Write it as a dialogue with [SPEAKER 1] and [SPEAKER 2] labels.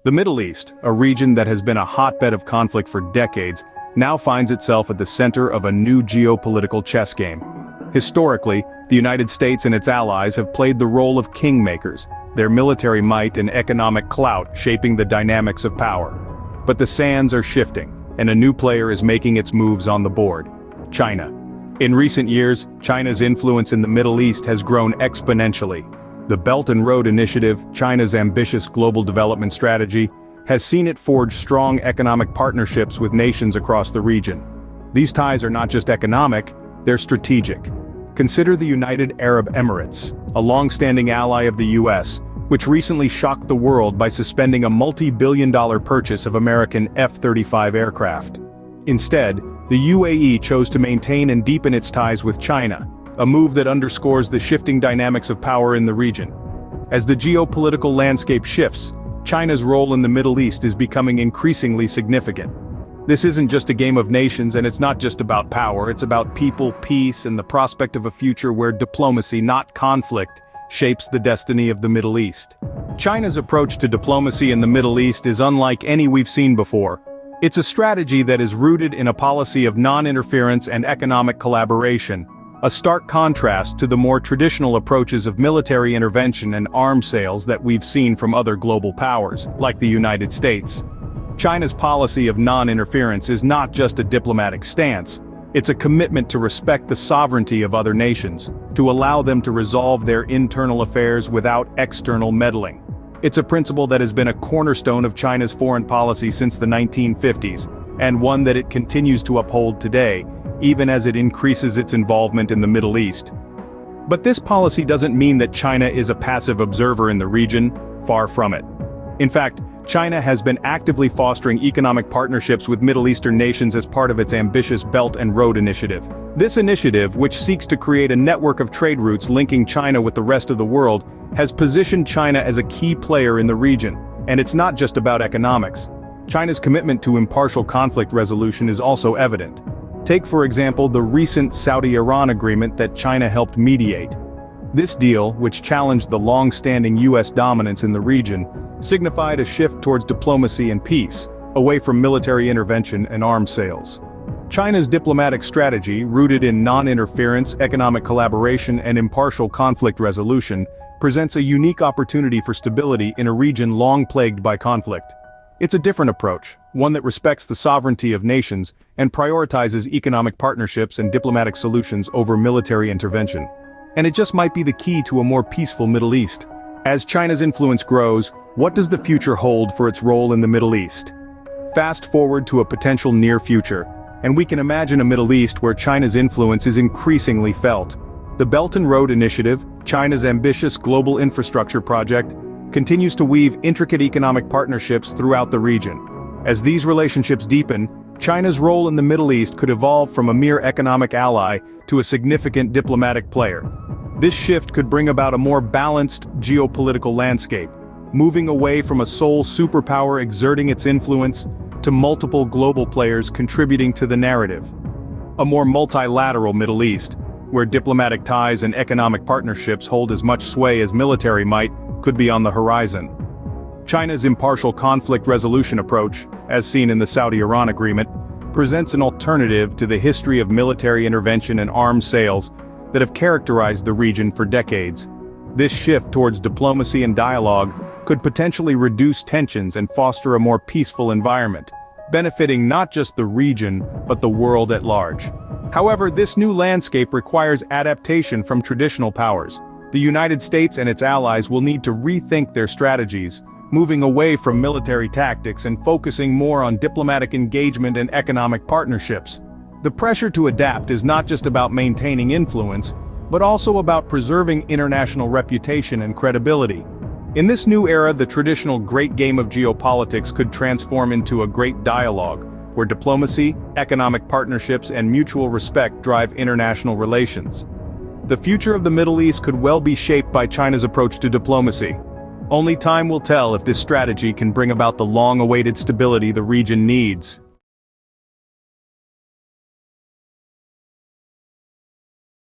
[SPEAKER 1] The Middle East, a region that has been a hotbed of conflict for decades, now finds itself at the center of a new geopolitical chess game. Historically, the United States and its allies have played the role of kingmakers, their military might and economic clout shaping the dynamics of power. But the sands are shifting, and a new player is making its moves on the board: China. In recent years, China's influence in the Middle East has grown exponentially. The Belt and Road Initiative, China's ambitious global development strategy, has seen it forge strong economic partnerships with nations across the region. These ties are not just economic, they're strategic. Consider the United Arab Emirates, a long-standing ally of the US, which recently shocked the world by suspending a multi-billion-dollar purchase of American F-35 aircraft. Instead, the UAE chose to maintain and deepen its ties with China, a move that underscores the shifting dynamics of power in the region. As the geopolitical landscape shifts, China's role in the Middle East is becoming increasingly significant. This isn't just a game of nations, and it's not just about power, it's about people, peace, and the prospect of a future where diplomacy, not conflict, shapes the destiny of the Middle East. China's approach to diplomacy in the Middle East is unlike any we've seen before. It's a strategy that is rooted in a policy of non-interference and economic collaboration, a stark contrast to the more traditional approaches of military intervention and arms sales that we've seen from other global powers, like the United States. China's policy of non-interference is not just a diplomatic stance, it's a commitment to respect the sovereignty of other nations, to allow them to resolve their internal affairs without external meddling. It's a principle that has been a cornerstone of China's foreign policy since the 1950s, and one that it continues to uphold today, even as it increases its involvement in the Middle East. But this policy doesn't mean that China is a passive observer in the region, far from it. In fact, China has been actively fostering economic partnerships with Middle Eastern nations as part of its ambitious Belt and Road Initiative. This initiative, which seeks to create a network of trade routes linking China with the rest of the world, has positioned China as a key player in the region. And it's not just about economics. China's commitment to impartial conflict resolution is also evident. Take, for example, the recent Saudi-Iran agreement that China helped mediate. This deal, which challenged the long-standing US dominance in the region, signified a shift towards diplomacy and peace, away from military intervention and arms sales. China's diplomatic strategy, rooted in non-interference, economic collaboration, and impartial conflict resolution, presents a unique opportunity for stability in a region long plagued by conflict. It's a different approach, one that respects the sovereignty of nations and prioritizes economic partnerships and diplomatic solutions over military intervention. And it just might be the key to a more peaceful Middle East. As China's influence grows, what does the future hold for its role in the Middle East? Fast forward to a potential near future, and we can imagine a Middle East where China's influence is increasingly felt. The Belt and Road Initiative, China's ambitious global infrastructure project, continues to weave intricate economic partnerships throughout the region. As these relationships deepen, China's role in the Middle East could evolve from a mere economic ally to a significant diplomatic player. This shift could bring about a more balanced geopolitical landscape, moving away from a sole superpower exerting its influence to multiple global players contributing to the narrative. A more multilateral Middle East, where diplomatic ties and economic partnerships hold as much sway as military might, could be on the horizon. China's impartial conflict resolution approach, as seen in the Saudi-Iran agreement, presents an alternative to the history of military intervention and arms sales that have characterized the region for decades. This shift towards diplomacy and dialogue could potentially reduce tensions and foster a more peaceful environment, benefiting not just the region, but the world at large. However, this new landscape requires adaptation from traditional powers. The United States and its allies will need to rethink their strategies, moving away from military tactics and focusing more on diplomatic engagement and economic partnerships. The pressure to adapt is not just about maintaining influence, but also about preserving international reputation and credibility. In this new era, the traditional great game of geopolitics could transform into a great dialogue, where diplomacy, economic partnerships, and mutual respect drive international relations. The future of the Middle East could well be shaped by China's approach to diplomacy. Only time will tell if this strategy can bring about the long-awaited stability the region needs.